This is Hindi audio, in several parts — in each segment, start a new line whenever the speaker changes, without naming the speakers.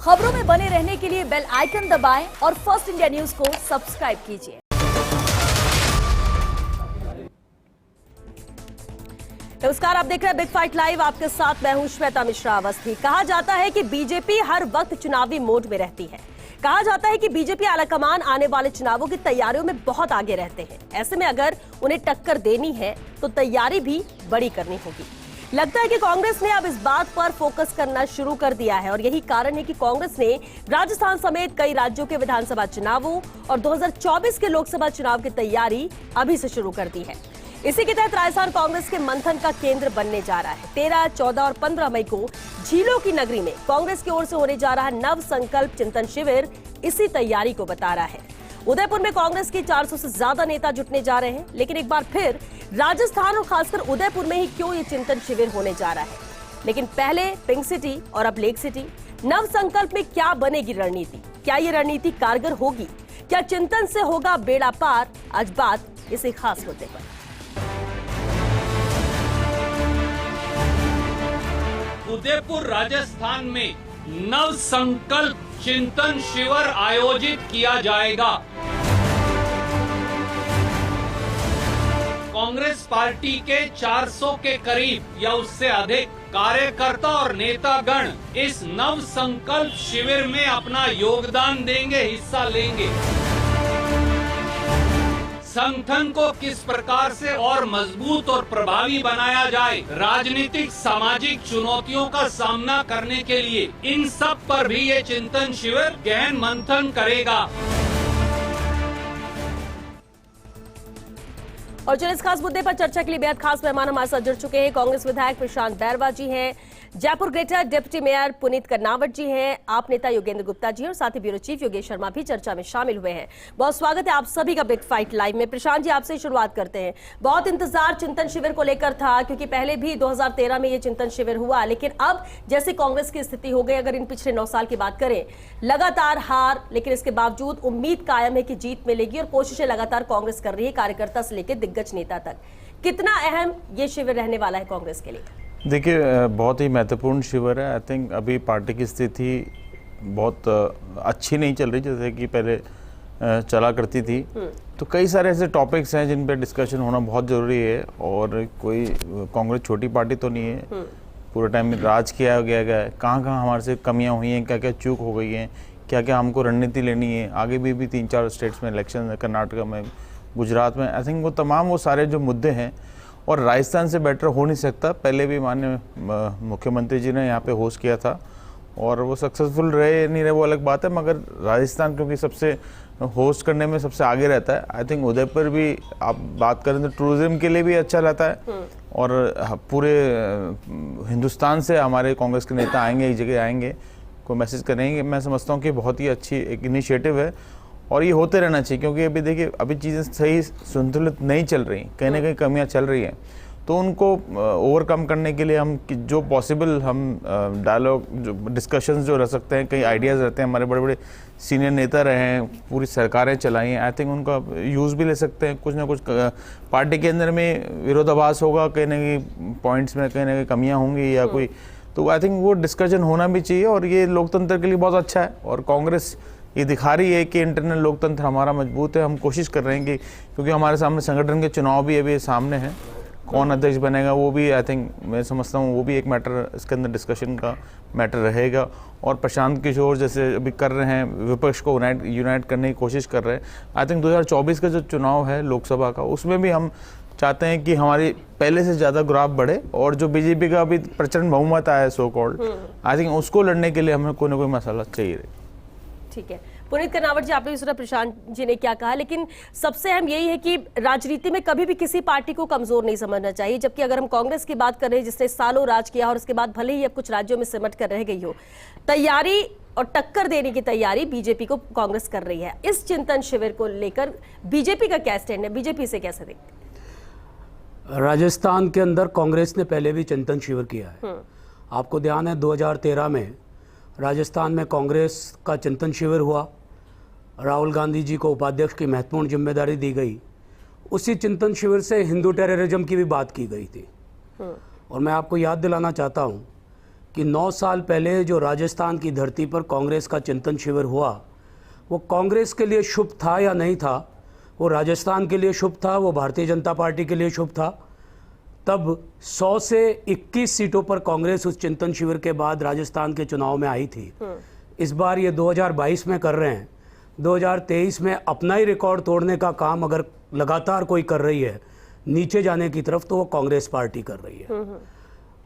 खबरों में बने रहने के लिए बेल आइकन दबाएं और फर्स्ट इंडिया न्यूज को सब्सक्राइब कीजिए। नमस्कार, आप देख रहे हैं बिग फाइट लाइव। आपके साथ मैं हूं श्वेता मिश्रा अवस्थी। कहा जाता है कि बीजेपी हर वक्त चुनावी मोड में रहती है। कहा जाता है कि बीजेपी आलाकमान आने वाले चुनावों की तैयारियों में बहुत आगे रहते हैं। ऐसे में अगर उन्हें टक्कर देनी है तो तैयारी भी बड़ी करनी होगी। लगता है कि कांग्रेस ने अब इस बात पर फोकस करना शुरू कर दिया है और यही कारण है कि कांग्रेस ने राजस्थान समेत कई राज्यों के विधानसभा चुनावों और 2024 के लोकसभा चुनाव की तैयारी अभी से शुरू कर दी है। इसी के तहत राजस्थान कांग्रेस के मंथन का केंद्र बनने जा रहा है। 13, 14 और 15 मई को झीलों की नगरी में कांग्रेस की ओर से होने जा रहा नव संकल्प चिंतन शिविर इसी तैयारी को बता रहा है। उदयपुर में कांग्रेस के 400 से ज्यादा नेता जुटने जा रहे हैं, लेकिन एक बार फिर राजस्थान और खासकर उदयपुर में ही क्यों ये चिंतन शिविर होने जा रहा है। लेकिन पहले पिंक सिटी और अब लेक सिटी, नव संकल्प में क्या बनेगी रणनीति? क्या ये रणनीति कारगर होगी? क्या चिंतन से होगा बेड़ा पार? आज बात इसी खास मुद्दे पर।
उदयपुर राजस्थान में नव संकल्प चिंतन शिविर आयोजित किया जाएगा। कांग्रेस पार्टी के 400 के करीब या उससे अधिक कार्यकर्ता और नेतागण इस नव संकल्प शिविर में अपना योगदान देंगे, हिस्सा लेंगे। संगठन को किस प्रकार से और मजबूत और प्रभावी बनाया जाए, राजनीतिक सामाजिक चुनौतियों का सामना करने के लिए, इन सब पर भी ये चिंतन शिविर गहन मंथन करेगा।
और चलिए इस खास मुद्दे पर चर्चा के लिए बेहद खास मेहमान हमारे साथ जुड़ चुके हैं। कांग्रेस विधायक प्रशांत बैरवा जी हैं, Jaipur greater deputy mayor Punit Karnawat ji हैं, आप नेता योगेंद्र गुप्ता जी और साथ ही ब्यूरो चीफ योगेश शर्मा भी चर्चा में शामिल हुए हैं। बहुत स्वागत है आप सभी का बिग फाइट लाइव में। प्रशांत जी, आपसे शुरुआत करते हैं। बहुत इंतजार चिंतन शिविर को लेकर था, क्योंकि पहले भी 2013 में ये चिंतन शिविर हुआ, लेकिन अब जैसे कांग्रेस की स्थिति हो गई, अगर इन पिछले 9 साल की बात करें, लगातार हार, लेकिन इसके बावजूद उम्मीद कायम है कि जीत मिलेगी और कोशिशें लगातार कांग्रेस कर रही है, कार्यकर्ता से लेकर दिग्गज नेता तक। कितना अहम ये शिविर रहने वाला है कांग्रेस के लिए?
देखिए, बहुत ही महत्वपूर्ण शिविर है। आई थिंक अभी पार्टी की स्थिति बहुत अच्छी नहीं चल रही जैसे कि पहले चला करती थी। तो कई सारे ऐसे टॉपिक्स हैं जिन पे डिस्कशन होना बहुत ज़रूरी है। और कोई कांग्रेस छोटी पार्टी तो नहीं है, पूरे टाइम में राज किया गया है। कहाँ कहाँ हमारे से कमियाँ हुई हैं, क्या क्या चूक हो गई हैं, क्या क्या हमको रणनीति लेनी है। आगे भी 3-4 स्टेट्स में इलेक्शन है, कर्नाटक में, गुजरात में। आई थिंक वो सारे जो मुद्दे हैं, और राजस्थान से बेटर हो नहीं सकता। पहले भी माननीय मुख्यमंत्री जी ने यहाँ पे होस्ट किया था और वो सक्सेसफुल रहे नहीं रहे वो अलग बात है, मगर राजस्थान क्योंकि सबसे होस्ट करने में सबसे आगे रहता है। आई थिंक उदयपुर भी आप बात करें तो टूरिज्म के लिए भी अच्छा रहता है। और पूरे हिंदुस्तान से हमारे कांग्रेस के नेता आएंगे, एक जगह आएंगे, कोई मैसेज करेंगे। मैं समझता हूँ कि बहुत ही अच्छी एक इनिशिएटिव है और ये होते रहना चाहिए। क्योंकि अभी देखिए, अभी चीज़ें सही संतुलित नहीं चल रही, कहीं ना कहीं कमियां चल रही हैं। तो उनको ओवरकम करने के लिए हम जो पॉसिबल हम डायलॉग जो डिस्कशंस जो रह सकते हैं, कई आइडियाज़ रहते हैं। हमारे बड़े बड़े सीनियर नेता रहे हैं, पूरी सरकारें चलाई हैं। आई थिंक उनका यूज़ भी ले सकते हैं। कुछ ना कुछ पार्टी के अंदर में विरोधाभास होगा, कहीं ना कहीं पॉइंट्स में कहीं ना कहीं कमियाँ होंगी या कोई, तो आई थिंक वो डिस्कशन होना भी चाहिए। और ये लोकतंत्र के लिए बहुत अच्छा है। और कांग्रेस ये दिखा रही है कि इंटरनल लोकतंत्र हमारा मजबूत है। हम कोशिश कर रहे हैं कि, क्योंकि हमारे सामने संगठन के चुनाव भी अभी सामने हैं, कौन अध्यक्ष बनेगा वो भी, आई थिंक मैं समझता हूँ वो भी एक मैटर, इसके अंदर डिस्कशन का मैटर रहेगा। और प्रशांत किशोर जैसे अभी कर रहे हैं, विपक्ष को यूनाइट करने की कोशिश कर रहे हैं। आई थिंक 2024 का जो चुनाव है लोकसभा का, उसमें भी हम चाहते हैं कि हमारी पहले से ज़्यादा ग्राफ बढ़े। और जो बीजेपी का अभी प्रचंड बहुमत आया है सो कॉल्ड, आई थिंक उसको लड़ने के लिए हमें कोई ना कोई मसाला चाहिए।
ठीक है, पुनीत कर्नावट जी, आपने भी सुना प्रशांत जी ने क्या कहा, लेकिन सबसे अहम यही है कि राजनीति में कभी भी किसी पार्टी को कमजोर नहीं समझना चाहिए। जबकि अगर हम कांग्रेस की बात कर रहे हैं, जिसने सालों राज किया और उसके बाद भले ही अब कुछ राज्यों में सिमट कर रह गई हो, तैयारी और टक्कर देने की तैयारी बीजेपी को कांग्रेस कर रही है। इस चिंतन शिविर को लेकर बीजेपी का क्या स्टैंड है? बीजेपी से कैसे देखते?
राजस्थान के अंदर कांग्रेस ने पहले भी चिंतन शिविर किया है। आपको ध्यान है 2013 में राजस्थान में कांग्रेस का चिंतन शिविर हुआ। राहुल गांधी जी को उपाध्यक्ष की महत्वपूर्ण जिम्मेदारी दी गई। उसी चिंतन शिविर से हिंदू टेररिज्म की भी बात की गई थी। और मैं आपको याद दिलाना चाहता हूं कि 9 साल पहले जो राजस्थान की धरती पर कांग्रेस का चिंतन शिविर हुआ, वो कांग्रेस के लिए शुभ था या नहीं था, वो राजस्थान के लिए शुभ था, वो भारतीय जनता पार्टी के लिए शुभ था। तब 100 से 21 सीटों पर कांग्रेस उस चिंतन शिविर के बाद राजस्थान के चुनाव में आई थी। इस बार ये 2022 में कर रहे हैं। 2023 में अपना ही रिकॉर्ड तोड़ने का काम अगर लगातार कोई कर रही है नीचे जाने की तरफ, तो वो कांग्रेस पार्टी कर रही है।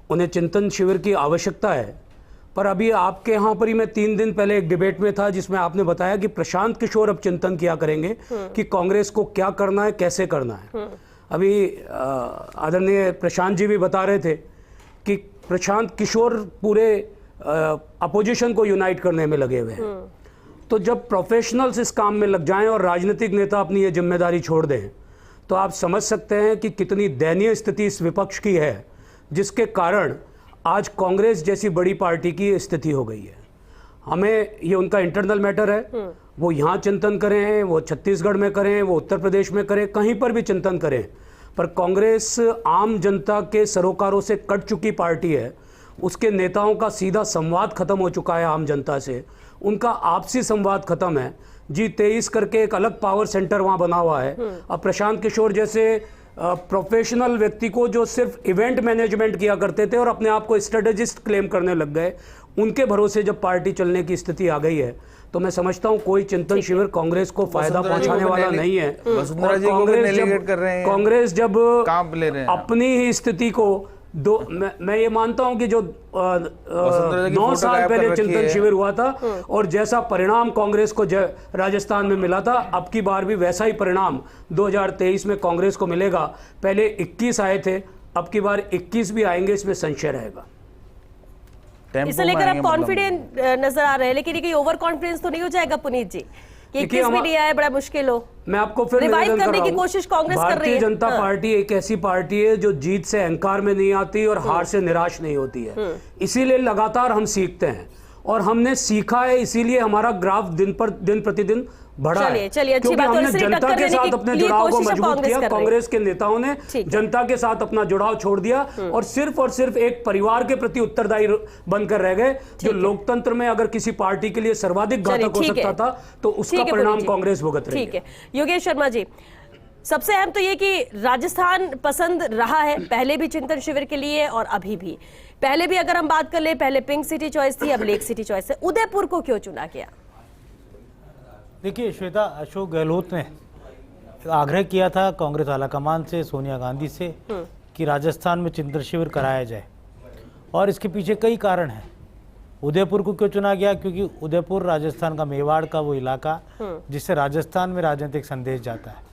उन्हें चिंतन शिविर की आवश्यकता है। पर अभी आपके यहाँ पर ही मैं 3 दिन पहले एक डिबेट में था जिसमें आपने बताया कि प्रशांत किशोर अब चिंतन किया करेंगे कि कांग्रेस को क्या करना है, कैसे करना है। अभी आदरणीय प्रशांत जी भी बता रहे थे कि प्रशांत किशोर पूरे अपोजिशन को यूनाइट करने में लगे हुए हैं। तो जब प्रोफेशनल्स इस काम में लग जाएं और राजनीतिक नेता अपनी ये जिम्मेदारी छोड़ दें, तो आप समझ सकते हैं कि कितनी दयनीय स्थिति इस विपक्ष की है, जिसके कारण आज कांग्रेस जैसी बड़ी पार्टी की स्थिति हो गई है। हमें ये उनका इंटरनल मैटर है, वो यहाँ चिंतन करें, वो छत्तीसगढ़ में करें, वो उत्तर प्रदेश में करें, कहीं पर भी चिंतन करें, पर कांग्रेस आम जनता के सरोकारों से कट चुकी पार्टी है। उसके नेताओं का सीधा संवाद खत्म हो चुका है आम जनता से, उनका आपसी संवाद खत्म है। G23 करके एक अलग पावर सेंटर वहाँ बना हुआ है। अब प्रशांत किशोर जैसे प्रोफेशनल व्यक्ति को जो सिर्फ इवेंट मैनेजमेंट किया करते थे और अपने आप को स्ट्रेटेजिस्ट क्लेम करने लग गए, उनके भरोसे जब पार्टी चलने की स्थिति आ गई है, तो मैं समझता हूं कोई चिंतन शिविर कांग्रेस को फायदा पहुंचाने वाला नहीं है। और कांग्रेस जब अपनी ही स्थिति को मैं ये मानता हूं कि जो 9 साल पहले चिंतन शिविर हुआ था और जैसा परिणाम कांग्रेस को राजस्थान में मिला था, अब की बार भी वैसा ही परिणाम 2023 में कांग्रेस को मिलेगा। पहले 21 आए थे, अब की बार 21 भी आएंगे, इसमें संशय रहेगा।
इसे लेकर आप कॉन्फिडेंट नजर आ रहे हैं, लेकिन ये कहीं ओवर कॉन्फिडेंस तो नहीं हो जाएगा पुनीत जी कि 21 भी नहीं आया, बड़ा मुश्किल हो?
मैं आपको फिर
रिवाइव करने की कोशिश कांग्रेस कर रही है।
भारतीय जनता पार्टी एक ऐसी पार्टी है जो जीत से अहंकार में नहीं आती और हार से निराश नहीं होती है। इसीलिए लगातार हम सीखते हैं और हमने सीखा है, इसीलिए हमारा ग्राफ दिन प्रतिदिन बढ़ा है।
चलिए अच्छी
क्योंकि
बात है।
हमने जनता के साथ अपने जुड़ाव को मजबूत किया। कांग्रेस के नेताओं ने जनता के साथ अपना जुड़ाव छोड़ दिया और सिर्फ एक परिवार के प्रति उत्तरदायी बनकर रह गए। जो लोकतंत्र में अगर किसी पार्टी के लिए सर्वाधिक घातक हो सकता था, तो उसका परिणाम कांग्रेस भुगत रही है।
ठीक है योगेश शर्मा जी, सबसे अहम तो ये कि राजस्थान पसंद रहा है पहले भी चिंतन शिविर के लिए और अभी भी। पहले भी अगर हम बात कर ले, पहले पिंक सिटी चॉइस थी, अब लेक सिटी चॉइस है। उदयपुर को क्यों चुना गया?
देखिए श्वेता, अशोक गहलोत ने आग्रह किया था कांग्रेस आलाकमान से, सोनिया गांधी से, कि राजस्थान में चिंतन शिविर कराया जाए, और इसके पीछे कई कारण हैं। उदयपुर को क्यों चुना गया? क्योंकि उदयपुर राजस्थान का मेवाड़ का वो इलाका जिससे राजस्थान में राजनीतिक संदेश जाता है।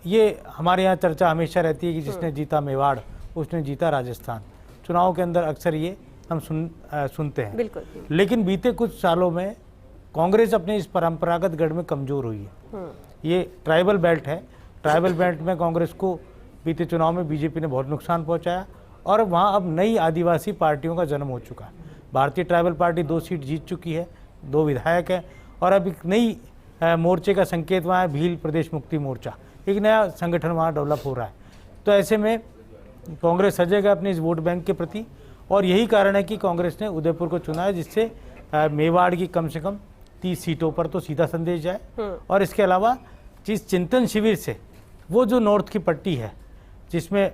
ये हमारे यहाँ चर्चा हमेशा रहती है कि जिसने जीता मेवाड़ उसने जीता राजस्थान। चुनाव के अंदर अक्सर ये हम सुनते हैं।
बिल्कुल।
लेकिन बीते कुछ सालों में कांग्रेस अपने इस परंपरागत गढ़ में कमजोर हुई है। ये ट्राइबल बेल्ट है, ट्राइबल बेल्ट में कांग्रेस को बीते चुनाव में बीजेपी ने बहुत नुकसान पहुंचाया और वहां अब नई आदिवासी पार्टियों का जन्म हो चुका है। भारतीय ट्राइबल पार्टी 2 सीट जीत चुकी है, 2 विधायक हैं, और अब एक नई मोर्चे का संकेत वहाँ है, भील प्रदेश मुक्ति मोर्चा, एक नया संगठन वहाँ डेवलप हो रहा है। तो ऐसे में कांग्रेस सजेगा अपने इस वोट बैंक के प्रति, और यही कारण है कि कांग्रेस ने उदयपुर को चुना है, जिससे मेवाड़ की कम से कम 30 सीटों पर तो सीधा संदेश जाए। और इसके अलावा जिस चिंतन शिविर से वो जो नॉर्थ की पट्टी है, जिसमें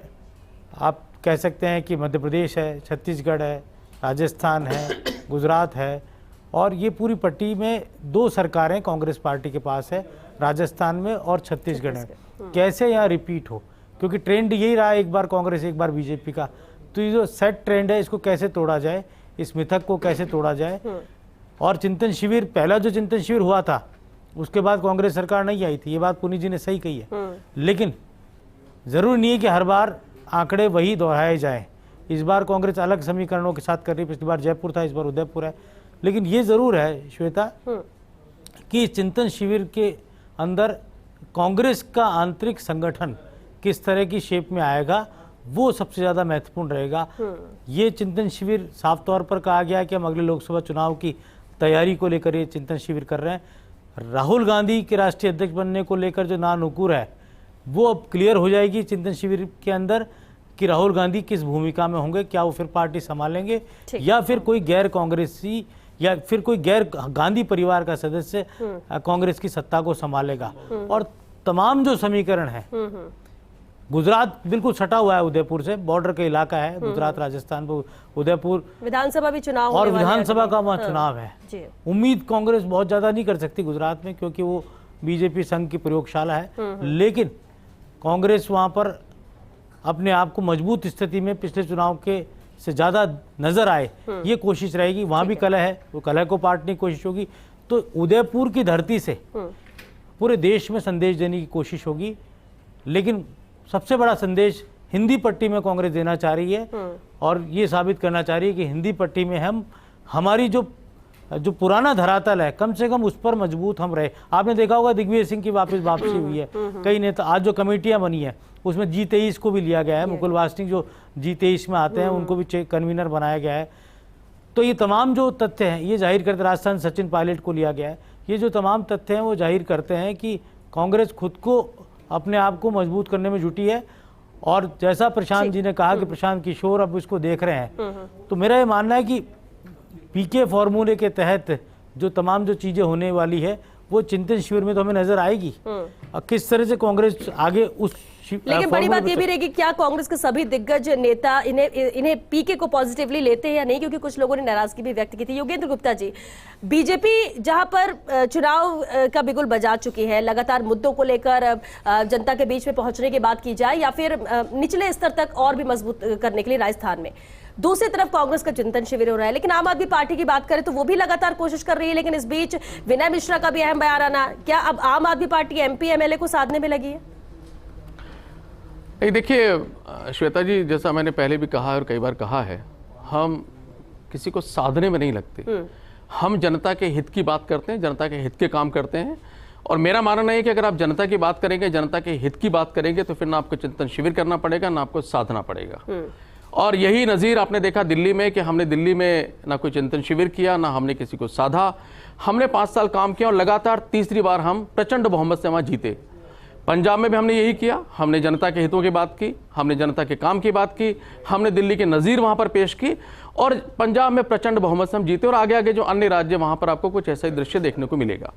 आप कह सकते हैं कि मध्य प्रदेश है, छत्तीसगढ़ है, राजस्थान है, गुजरात है, और ये पूरी पट्टी में 2 सरकारें कांग्रेस पार्टी के पास है, राजस्थान में और छत्तीसगढ़ में। कैसे यहाँ रिपीट हो, क्योंकि ट्रेंड यही रहा, एक बार कांग्रेस एक बार बीजेपी का। तो ये जो सेट ट्रेंड है इसको कैसे तोड़ा जाए, इस मिथक को कैसे तोड़ा जाए। और चिंतन शिविर, पहला जो चिंतन शिविर हुआ था उसके बाद कांग्रेस सरकार नहीं आई थी, ये बात पुनीत जी ने सही कही है। लेकिन जरूरी नहीं है कि हर बार आंकड़े वही दोहराए जाएं। इस बार कांग्रेस अलग समीकरणों के साथ कर रही है, पिछली बार जयपुर था, इस बार उदयपुर है। लेकिन ये जरूर है श्वेता कि चिंतन शिविर के अंदर कांग्रेस का आंतरिक संगठन किस तरह की शेप में आएगा वो सबसे ज़्यादा महत्वपूर्ण रहेगा। ये चिंतन शिविर साफ तौर पर कहा गया है कि हम अगले लोकसभा चुनाव की तैयारी को लेकर ये चिंतन शिविर कर रहे हैं। राहुल गांधी के राष्ट्रीय अध्यक्ष बनने को लेकर जो नानुकुर है वो अब क्लियर हो जाएगी चिंतन शिविर के अंदर, कि राहुल गांधी किस भूमिका में होंगे, क्या वो फिर पार्टी संभालेंगे
ठीक।
या फिर कोई गैर कांग्रेसी या फिर कोई गैर गांधी परिवार का सदस्य कांग्रेस की सत्ता को संभालेगा। और तमाम जो समीकरण है, गुजरात बिल्कुल सटा हुआ है उदयपुर से, बॉर्डर का इलाका है गुजरात राजस्थान पर, उदयपुर
विधानसभा भी चुनाव
और
होने वाले हैं
विधानसभा
अगले।
का वहाँ चुनाव है।
जी
उम्मीद कांग्रेस बहुत ज्यादा नहीं कर सकती गुजरात में, क्योंकि वो बीजेपी संघ की प्रयोगशाला है, लेकिन कांग्रेस वहां पर अपने आप को मजबूत स्थिति में पिछले चुनाव के से ज्यादा नजर आए, ये कोशिश रहेगी। वहां भी कलह है, वो कलह को पाटने की कोशिश होगी। तो उदयपुर की धरती से पूरे देश में संदेश देने की कोशिश होगी, लेकिन सबसे बड़ा संदेश हिंदी पट्टी में कांग्रेस देना चाह रही है और ये साबित करना चाह रही है कि हिंदी पट्टी में हमारी जो पुराना धरातल है, कम से कम उस पर मजबूत हम रहे। आपने देखा होगा दिग्विजय सिंह की वापसी हुई है, कई नेता, आज जो कमेटियां बनी है उसमें G23 को भी लिया गया है, मुकुल वासनिक जो G23 में आते हैं उनको भी कन्वीनर बनाया गया है। तो ये तमाम जो तथ्य हैं ये जाहिर करते, राजस्थान सचिन पायलट को लिया गया है, ये जो तमाम तथ्य हैं वो जाहिर करते हैं कि कांग्रेस खुद को अपने आप को मजबूत करने में जुटी है। और जैसा प्रशांत जी ने कहा कि प्रशांत किशोर अब इसको देख रहे हैं, तो मेरा ये मानना है कि पीके फॉर्मूले के तहत जो तमाम जो चीजें होने वाली है वो चिंतन शिविर में तो हमें नजर आएगी। और किस तरह से कांग्रेस आगे उस
लेकिन बड़ी बात ये भी रहेगी, क्या कांग्रेस के सभी दिग्गज नेता इन्हें पीके को पॉजिटिवली लेते हैं या नहीं, क्योंकि कुछ लोगों ने नाराजगी भी व्यक्त की थी। योगेंद्र गुप्ता जी, बीजेपी जहां पर चुनाव का बिगुल बजा चुकी है, लगातार मुद्दों को लेकर जनता के बीच में पहुंचने की बात की जाए या फिर निचले स्तर तक और भी मजबूत करने के लिए राजस्थान में, दूसरी तरफ कांग्रेस का चिंतन शिविर हो रहा है। लेकिन आम आदमी पार्टी की बात करें तो वो भी लगातार कोशिश कर रही है, लेकिन इस बीच विनय मिश्रा का भी अहम बयान आना, क्या अब आम आदमी पार्टी MP MLA को साधने में लगी है?
नहीं, देखिए श्वेता जी, जैसा मैंने पहले भी कहा और कई बार कहा है, हम किसी को साधने में नहीं लगते। हम जनता के हित की बात करते हैं, जनता के हित के काम करते हैं। और मेरा मानना है कि अगर आप जनता की बात करेंगे, जनता के हित की बात करेंगे, तो फिर ना आपको चिंतन शिविर करना पड़ेगा, ना आपको साधना पड़ेगा। और यही नज़ीर आपने देखा दिल्ली में कि हमने दिल्ली में ना कोई चिंतन शिविर किया, ना हमने किसी को साधा। हमने 5 साल काम किया और लगातार तीसरी बार हम प्रचंड बहुमत से वहाँ जीते। पंजाब में भी हमने यही किया, हमने जनता के हितों की बात की, हमने जनता के काम की बात की, हमने दिल्ली के नज़ीर वहाँ पर पेश की और पंजाब में प्रचंड बहुमत से हम जीते। और आगे आगे जो अन्य राज्य, वहाँ पर आपको कुछ ऐसा ही दृश्य देखने को मिलेगा।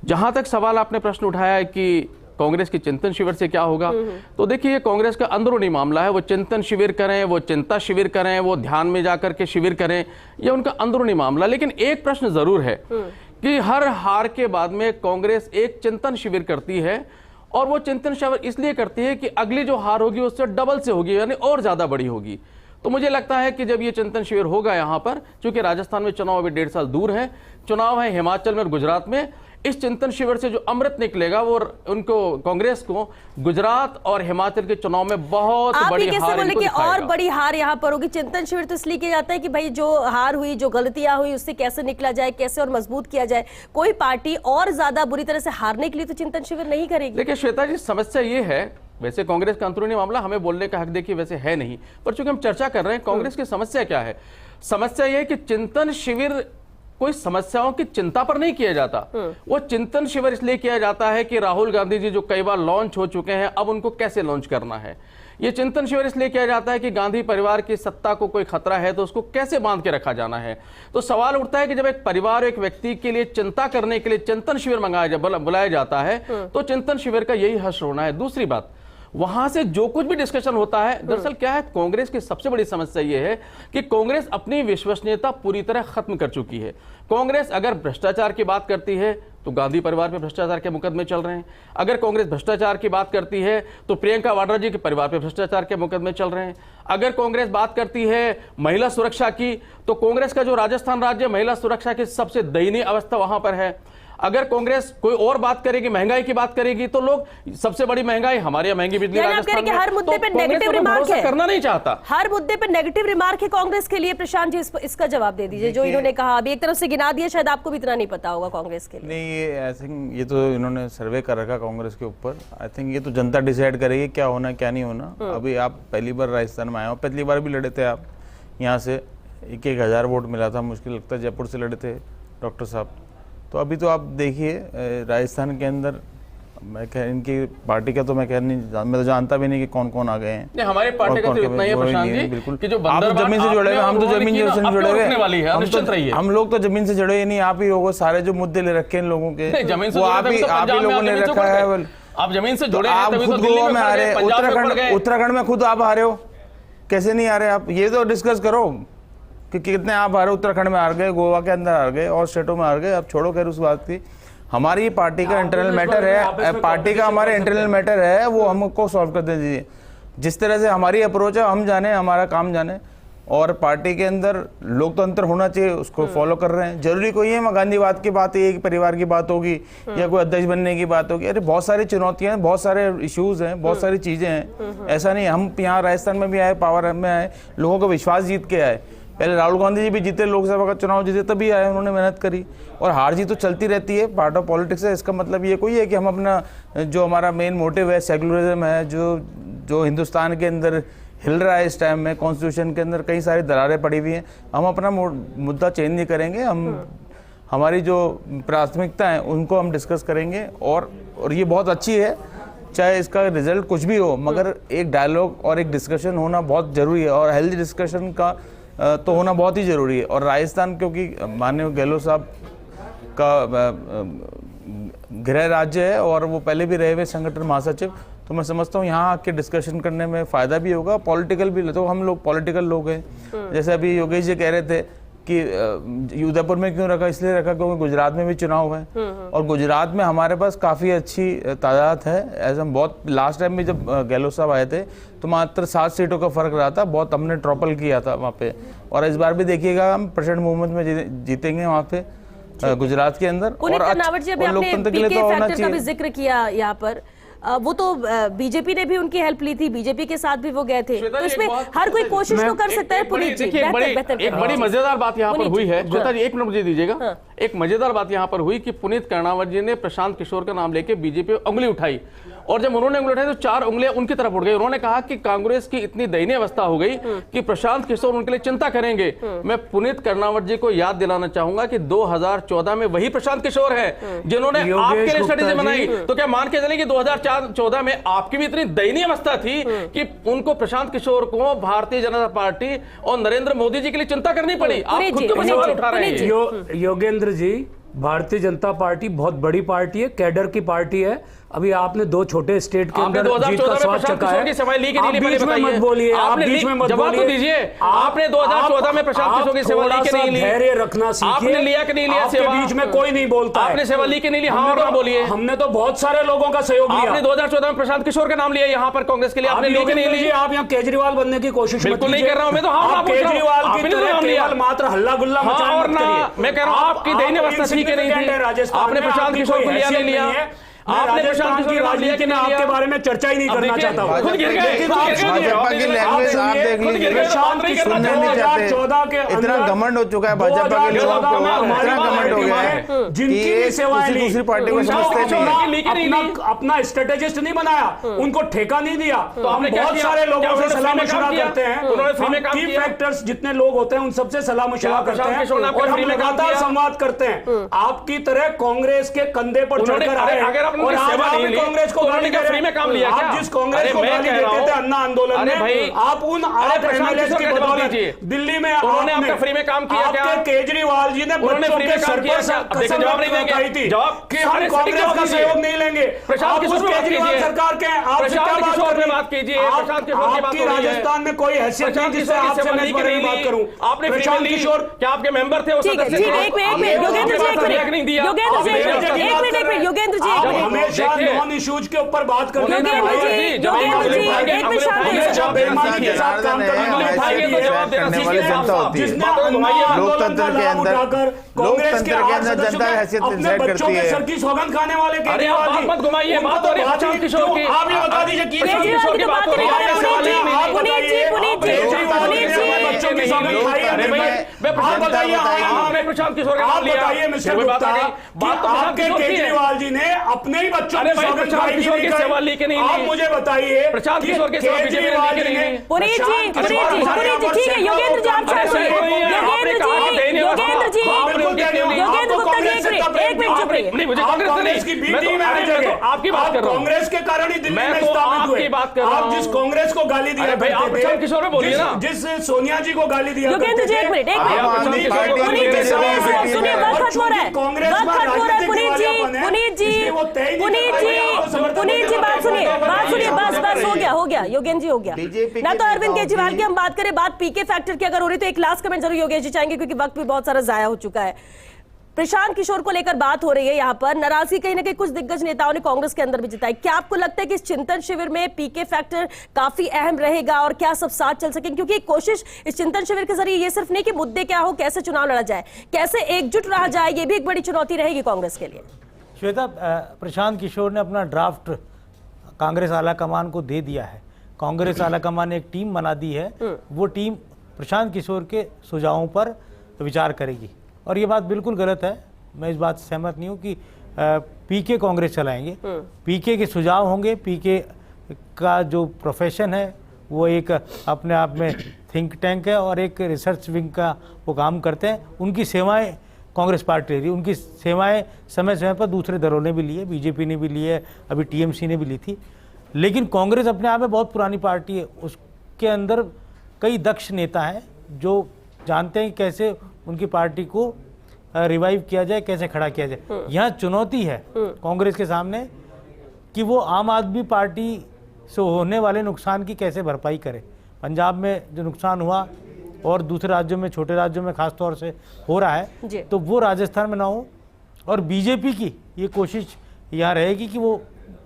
जहाँ तक सवाल आपने प्रश्न उठाया है कि कांग्रेस की चिंतन शिविर से क्या होगा, तो देखिए कांग्रेस का अंदरूनी मामला है। वो चिंतन शिविर करें, वो चिंता शिविर करें, वो ध्यान में जाकर के शिविर करें, ये उनका अंदरूनी मामला। लेकिन एक प्रश्न जरूर है कि हर हार के बाद में कांग्रेस एक चिंतन शिविर करती है, और वो चिंतन शिविर इसलिए करती है कि अगली जो हार होगी उससे डबल से होगी, यानी और ज्यादा बड़ी होगी। तो मुझे लगता है कि जब ये चिंतन शिविर होगा यहाँ पर, क्योंकि राजस्थान में चुनाव अभी 1.5 साल दूर है, चुनाव है हिमाचल में और गुजरात में, इस चिंतन शिविर से जो अमृत निकलेगा वो उनको, कांग्रेस को गुजरात और हिमाचल के चुनाव में बहुत बड़ी हार
बोले कि
दिखाएगा।
और बड़ी हार यहाँ पर होगी। चिंतन शिविर तो इसलिए किया जाता है कि भाई जो हार हुई, जो गलतियां हुई, उससे कैसे निकला जाए, कैसे और मजबूत किया जाए। कोई पार्टी और ज्यादा बुरी तरह से हारने के लिए तो चिंतन शिविर नहीं करेगी।
देखिए श्वेता जी, समस्या ये है, वैसे कांग्रेस का अंदरूनी मामला हमें बोलने का हक देखिए वैसे है नहीं, पर चूंकि हम चर्चा कर रहे हैं कांग्रेस की समस्या क्या है। समस्या ये है कि चिंतन शिविर कोई समस्याओं की चिंता पर नहीं किया जाता। वो चिंतन शिविर इसलिए किया जाता है कि राहुल गांधी जी जो कई बार लॉन्च हो चुके हैं, अब उनको कैसे लॉन्च करना है। ये चिंतन शिविर इसलिए किया जाता है कि गांधी परिवार की सत्ता को कोई खतरा है तो उसको कैसे बांध के रखा जाना है। तो सवाल उठता है कि जब एक परिवार, एक व्यक्ति के लिए चिंता करने के लिए चिंतन शिविर बुलाया जाता है, तो चिंतन शिविर का यही हश्र होना है। दूसरी बात, वहां से जो कुछ भी डिस्कशन होता है, दरअसल क्या है, कांग्रेस की सबसे बड़ी समस्या यह है कि कांग्रेस अपनी विश्वसनीयता पूरी तरह खत्म कर चुकी है। कांग्रेस अगर भ्रष्टाचार की बात करती है तो गांधी परिवार पे भ्रष्टाचार के मुकदमे चल रहे हैं। अगर कांग्रेस भ्रष्टाचार की बात करती है तो प्रियंका वाड्रा जी के परिवार पे भ्रष्टाचार के मुकदमे चल रहे हैं। अगर कांग्रेस बात करती है महिला सुरक्षा की, तो कांग्रेस का जो राजस्थान राज्य महिला सुरक्षा की सबसे दयनीय अवस्था वहां पर है। अगर कांग्रेस कोई और बात करेगी, महंगाई की बात करेगी, तो लोग सबसे बड़ी महंगाई हमारे यहाँ महंगी बिजली राजस्थान में,
हर मुद्दे पे नेगेटिव रिमार्क है,
करना नहीं चाहता।
हर मुद्दे पे नेगेटिव रिमार्क है कांग्रेस के लिए। प्रशांत जी इसका जवाब दे दीजिए, जो इन्होंने कहा अभी एक तरफ से गिना दिया, शायद आपको भी इतना नहीं पता होगा कांग्रेस के लिए।
नहीं, ये आई थिंक ये तो इन्होंने सर्वे कर रखा कांग्रेस के ऊपर। आई थिंक ये तो जनता डिसाइड करेगी क्या होना क्या नहीं होना। अभी आप पहली बार राजस्थान में आए हो, पिछली बार भी लड़े थे आप, यहाँ से 1,000 वोट मिला था, मुश्किल लगता है। जयपुर से लड़े थे डॉक्टर साहब। तो अभी तो आप देखिए राजस्थान के अंदर मैं कह इनकी पार्टी का तो मैं कह नहीं, मैं तो जानता भी नहीं कि कौन कौन आ गए हैं।
नहीं, हमारी पार्टी का तो इतना ही है प्रशांत जी,
बिल्कुल
कि जो
आप तो जमीन से जुड़े हुए, हम तो जमीन से जुड़े हुए, हम लोग तो जमीन से जुड़े ही नहीं। आप ही लोगों सारे जो मुद्दे ले रखे हैं इन लोगों के,
जमीन से
वो आप ही लोगों ने रखा है।
आप जमीन से जुड़े,
आप खुद गोवा में आ रहे हैं, उत्तराखंड में खुद आप आ रहे हो, कैसे नहीं आ रहे आप? ये तो डिस्कस करो कि कितने आप आ रहे हो। उत्तराखंड में हार गए, गोवा के अंदर हार गए और स्टेटों में हार गए। अब छोड़ो खैर उस बात की। हमारी पार्टी का इंटरनल मैटर है, पार्टी का हमारे इंटरनल मैटर है, वो हमको सॉल्व कर दीजिए। जिस तरह से हमारी अप्रोच है, हम जाने, हमारा काम जाने, और पार्टी के अंदर लोकतंत्र होना चाहिए, उसको फॉलो कर रहे हैं। जरूरी कोई है गांधीवाद की बात, एक परिवार की बात होगी या कोई अध्यक्ष बनने की बात होगी। अरे बहुत सारी चुनौतियां हैं, बहुत सारे इश्यूज हैं, बहुत सारी चीजें हैं। ऐसा नहीं हम यहाँ राजस्थान में भी आए, पावर में आए, लोगों का विश्वास जीत के आए। पहले राहुल गांधी जी भी जीते, लोकसभा का चुनाव जीते, तभी आए, उन्होंने मेहनत करी। और हार जीत तो चलती रहती है, पार्ट ऑफ पॉलिटिक्स है। इसका मतलब ये कोई है कि हम अपना जो हमारा मेन मोटिव है, सेकुलरिज्म है, जो हिंदुस्तान के अंदर हिल रहा है इस टाइम में, कॉन्स्टिट्यूशन के अंदर कई सारी दरारें पड़ी हुई हैं, हम अपना मुद्दा चेंज नहीं करेंगे। हम हमारी जो प्राथमिकता है उनको हम डिस्कस करेंगे। और ये बहुत अच्छी है, चाहे इसका रिजल्ट कुछ भी हो, मगर एक डायलॉग और एक डिस्कशन होना बहुत ज़रूरी है, और हेल्दी डिस्कशन का तो होना बहुत ही ज़रूरी है। और राजस्थान, क्योंकि माननीय गहलोत साहब का गृह राज्य है और वो पहले भी रहे हुए संगठन महासचिव, तो मैं समझता हूँ यहाँ आके डिस्कशन करने में फ़ायदा भी होगा, पॉलिटिकल भी। तो हम लोग पॉलिटिकल लोग हैं। जैसे अभी योगेश जी कह रहे थे कि उदयपुर में क्यों रखा, इसलिए रखा क्योंकि गुजरात में भी चुनाव है, और गुजरात में हमारे पास काफ़ी अच्छी तादाद है। ऐसा बहुत लास्ट टाइम में जब गहलोत साहब आए थे तो मात्र 7 सीटों का फर्क रहा था, बहुत हमने ट्रॉपल किया था वहाँ पे। और इस बार भी देखिएगा हम प्रचंड बहुमत में जीतेंगे वहाँ पे गुजरात के अंदर।
और नावट जी, अभी आपने पीके फैक्टर का भी जिक्र किया यहाँ पर, वो तो बीजेपी ने भी उनकी हेल्प ली थी, बीजेपी के साथ भी वो गए थे, तो इसमें हर कोई कोशिश तो कर सकता है। पुनीत जी,
एक बड़ी मजेदार बात यहाँ पर हुई है, श्वेता जी 1 मिनट मुझे दीजिएगा। एक मजेदार बात यहाँ पर हुई कि पुनीत कर्णावत जी ने प्रशांत किशोर का नाम लेके बीजेपी पे उंगली उठाई, और जब उन्होंने उंगली उठाई तो 4 उंगलियां उनकी तरफ उठ गई। उन्होंने कहा कि कांग्रेस की इतनी दयनीय अवस्था हो गई कि प्रशांत किशोर उनके लिए चिंता करेंगे। मैं पुनीत कर्णावत जी को याद दिलाना चाहूंगा कि 2014 में वही प्रशांत किशोर है जिन्होंने आपके लिए स्ट्रेटेजी बनाई। तो क्या मान के चले कि 2014 में आपकी भी इतनी दयनीय अवस्था थी कि उनको प्रशांत किशोर को भारतीय जनता पार्टी और नरेंद्र मोदी जी के लिए चिंता करनी पड़ी? आप खुद के ऊपर सवाल उठा रहे हैं।
योगेंद्र जी, भारतीय जनता पार्टी बहुत बड़ी पार्टी है, कैडर की पार्टी है। अभी आपने 2 छोटे स्टेट के अंदर जीत का स्वाद चखा है। आप बीच में मत बोलिए, आप बीच में मत बोलिए।
आपने 2014 में प्रशांत किशोर की सेवा ली कि नहीं ली?
धैर्य रखना सीखिए।
आपने लिया कि नहीं लिया सेवा?
बीच में कोई नहीं बोलता।
आपने सेवा ली कि नहीं ली? हाँ और ना बोलिए।
हमने तो बहुत सारे लोगों का सहयोग लिया।
आपने 2014 में प्रशांत किशोर का नाम लिया यहाँ पर कांग्रेस के लिए, आपने ली कि नहीं ली?
आप यहाँ केजरीवाल बनने की कोशिश
बिल्कुल नहीं कर रहा हूँ मैं, तो हाँ
केजरीवाल की तरह मात्र हल्ला गुल्ला मचाने मत करिए।
मैं कह रहा हूँ आपकी दयनीय अवस्था ठीक नहीं थी, आपने प्रशांत किशोर को लिया नहीं लिया? आपने प्रशांत किशोर की राजनीति में आपके बारे में चर्चा ही नहीं करना चाहता हूँ।
खुद गिर गए, भाजपा की लैंग्वेज आप देख लीजिए, सुनने नहीं चाहते। इतना घमंड हो चुका है भाजपा के लोगों को, इतना घमंड हो गया है
जिनकी भी सेवाएं ली,
दूसरी पार्टी को समझते नहीं।
अपना स्ट्रेटेजिस्ट नहीं बनाया, उनको ठेका नहीं दिया। तो हम बहुत सारे लोगों से सलाह मशवरा करते हैं, की फैक्टर्स जितने लोग होते हैं उन सबसे सलाह मशवरा करते हैं और हम लगातार संवाद करते हैं। आपकी तरह कांग्रेस के कंधे पर चढ़कर आए और आज आप कांग्रेस को गाली दे रहे हैं।
फ्री में काम लिया क्या?
आप जिस कांग्रेस को गाली देते थे अन्ना आंदोलन में, आप उन 8 एमएलए की बदौलत दिल्ली में
उन्होंने आपका फ्री में काम किया क्या?
आपके केजरीवाल जी ने बच्चों के सर पर कसम खाई थी कि हम कांग्रेस का सहयोग नहीं लेंगे।
प्रशांत किशोर
केजरीवाल सरकार के आपसे क्या बात कीजिए? आपकी राजस्थान में कोई हैसियत नहीं जिससे आपसे मैं इस बारे में बात करूं।
आपने प्रशांत किशोर क्या आपके मेंबर थे?
योगेंद्र जी
हमेशा नॉन इश्यूज के ऊपर बात करने
लोकतंत्र के अंदर जनता हैसियत डिसाइड करती है।
सर की सौगंध खाने वाले
मत घुमाइए, बात हो रही है प्रशांत किशोर की।
आप ये बता दीजिए
किशोर की बात हो रही है।
आपके केजरीवाल जी ने अपने ही बच्चों की सौगंध
प्रशांत किशोर के सवाल लेके नहीं
आप मुझे बताइए
प्रशांत किशोर के सवाल
केजरीवाल जी ने
पुनीत जी ठीक है योगेंद्र जी आप शांत होइए। योगेंद्र जी एक मिनट चुप रहिए।
नहीं मुझे कांग्रेस
की बी टीम है,
आपकी बात कर रहा हूं।
कांग्रेस के कारण ही दिल्ली में
मैं तो
स्थापित हुए।
आपकी बात कर रहा
आप
हूं।
जिस कांग्रेस को गाली दिया
भाई आप प्रशांत किशोर में बोलिए ना,
जिस सोनिया जी को गाली दिया
योगेंद्र जी एक मिनट पुनीत जी सुनिए वक्त खत्म हो रहा है, वक्त खत्म हो रहा है। पुनीत जी बात सुनिए बस हो गया योगेंद्र जी हो गया ना। तो अरविंद केजरीवाल की हम बात करें, बात पीके फैक्टर की अगर हो रही तो एक लास्ट कमेंट जरूर योगेश जी चाहेंगे क्योंकि वक्त भी बहुत सारा जाया हो चुका है। प्रशांत किशोर को लेकर बात हो रही है, यहाँ पर नाराजगी कहीं ना कहीं कुछ दिग्गज नेताओं ने कांग्रेस के अंदर भी जताई। क्या आपको लगता है कि इस चिंतन शिविर में पीके फैक्टर काफी अहम रहेगा और क्या सब साथ चल सकेंगे? क्योंकि कोशिश इस चिंतन शिविर के जरिए ये सिर्फ नहीं कि मुद्दे क्या हो, कैसे चुनाव लड़ा जाए, कैसे एकजुट रहा जाए, ये भी एक बड़ी चुनौती रहेगी कांग्रेस के लिए।
श्वेता, प्रशांत किशोर ने अपना ड्राफ्ट कांग्रेस आलाकमान को दे दिया है। कांग्रेस आलाकमान ने एक टीम बना दी है, वो टीम प्रशांत किशोर के सुझावों पर विचार करेगी और ये बात बिल्कुल गलत है। मैं इस बात से सहमत नहीं हूँ कि पीके कांग्रेस चलाएंगे। पीके के सुझाव होंगे, पीके का जो प्रोफेशन है वो एक अपने आप में थिंक टैंक है और एक रिसर्च विंग का वो काम करते हैं। उनकी सेवाएं कांग्रेस पार्टी ले रही, उनकी सेवाएं समय समय पर दूसरे दलों ने भी ली है, बीजेपी ने भी ली है, अभी टीएमसी ने भी ली थी। लेकिन कांग्रेस अपने आप में बहुत पुरानी पार्टी है, उसके अंदर कई दक्ष नेता हैं जो जानते हैं कैसे उनकी पार्टी को रिवाइव किया जाए, कैसे खड़ा किया जाए। यहाँ चुनौती है कांग्रेस के सामने कि वो आम आदमी पार्टी से होने वाले नुकसान की कैसे भरपाई करे। पंजाब में जो नुकसान हुआ और दूसरे राज्यों में, छोटे राज्यों में खास तौर से हो रहा है, तो वो राजस्थान में ना हो। और बीजेपी की ये कोशिश यहाँ रहेगी कि वो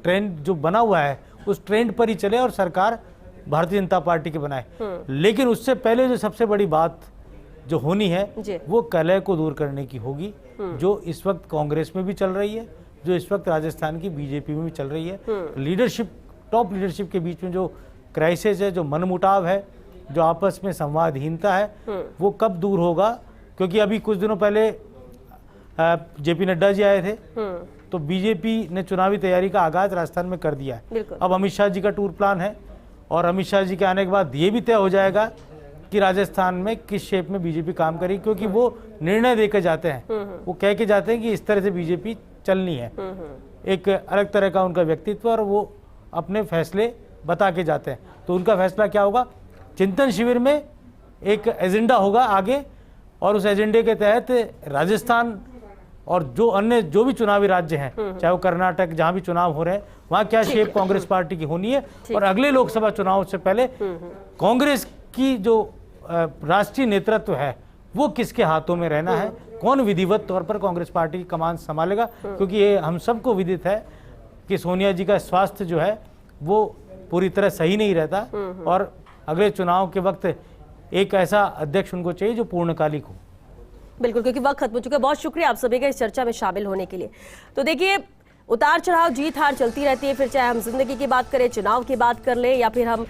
ट्रेंड जो बना हुआ है उस ट्रेंड पर ही चले और सरकार भारतीय जनता पार्टी की बनाए। लेकिन उससे पहले जो सबसे बड़ी बात जो होनी है वो कलह को दूर करने की होगी, जो इस वक्त कांग्रेस में भी चल रही है, जो इस वक्त राजस्थान की बीजेपी में भी चल रही है। लीडरशिप, टॉप लीडरशिप के बीच में जो क्राइसिस है, जो मनमुटाव है, जो आपस में संवादहीनता है, वो कब दूर होगा? क्योंकि अभी कुछ दिनों पहले जेपी नड्डा जी आए थे, तो बीजेपी ने चुनावी तैयारी का आगाज राजस्थान में कर दिया है। अब अमित शाह जी का टूर प्लान है और अमित शाह जी के आने के बाद ये भी तय हो जाएगा कि राजस्थान में किस शेप में बीजेपी काम करेगी, क्योंकि वो निर्णय देकर जाते हैं, वो कह के जाते हैं कि इस तरह से बीजेपी चलनी है। एक अलग तरह का उनका व्यक्तित्व और वो अपने फैसले बता के जाते हैं। तो उनका फैसला क्या होगा? चिंतन शिविर में एक एजेंडा होगा आगे और उस एजेंडे के तहत राजस्थान और जो अन्य जो भी चुनावी राज्य हैं, चाहे वो कर्नाटक, जहां भी चुनाव हो रहे हैं, वहां क्या शेप कांग्रेस पार्टी की होनी है और अगले लोकसभा चुनाव से पहले कांग्रेस की जो राष्ट्रीय नेतृत्व है वो किसके हाथों में रहना है, कौन विधिवत तौर पर कांग्रेस पार्टी की कमान संभालेगा। क्योंकि ये हम सबको विदित है कि सोनिया जी का स्वास्थ्य जो है वो पूरी तरह सही नहीं रहता और अगले चुनाव के वक्त एक ऐसा अध्यक्ष उनको चाहिए जो पूर्णकालिक हो।
बिल्कुल, क्योंकि वक्त खत्म हो चुका है। बहुत शुक्रिया आप सभी का इस चर्चा में शामिल होने के लिए। तो देखिए, उतार चढ़ाव, जीत हार चलती रहती है, फिर चाहे हम जिंदगी की बात करें, चुनाव की बात कर लें, या फिर हम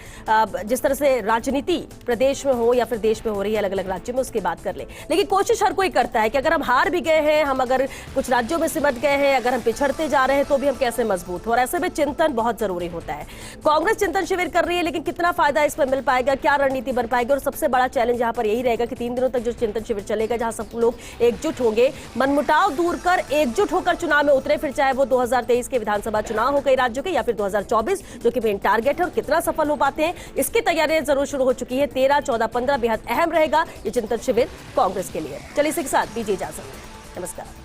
जिस तरह से राजनीति प्रदेश में हो या फिर देश में हो रही है अलग अलग राज्यों में, उसकी बात कर लें। लेकिन कोशिश हर कोई करता है कि अगर हम हार भी गए हैं, हम अगर कुछ राज्यों में सिमट गए हैं, अगर हम पिछड़ते जा रहे हैं, तो भी हम कैसे मजबूत हो। और ऐसे में चिंतन बहुत जरूरी होता है। कांग्रेस चिंतन शिविर कर रही है, लेकिन कितना फायदा इसमें मिल पाएगा, क्या रणनीति बन पाएगी? और सबसे बड़ा चैलेंज यहाँ पर यही रहेगा कि 3 दिनों तक जो चिंतन शिविर चलेगा, जहां सब लोग एकजुट होंगे, मनमुटाव दूर कर एकजुट होकर चुनाव में उतरे, फिर चाहे वो 2023 के विधानसभा चुनाव हो कई राज्यों के या फिर 2024 जो कि मेन टारगेट है, और कितना सफल हो पाते हैं इसकी तैयारियां जरूर शुरू हो चुकी है। 13, 14, 15 बेहद अहम रहेगा ये चिंतन शिविर कांग्रेस के लिए। चलिए इसी के साथ दीजिए इजाजत। नमस्कार।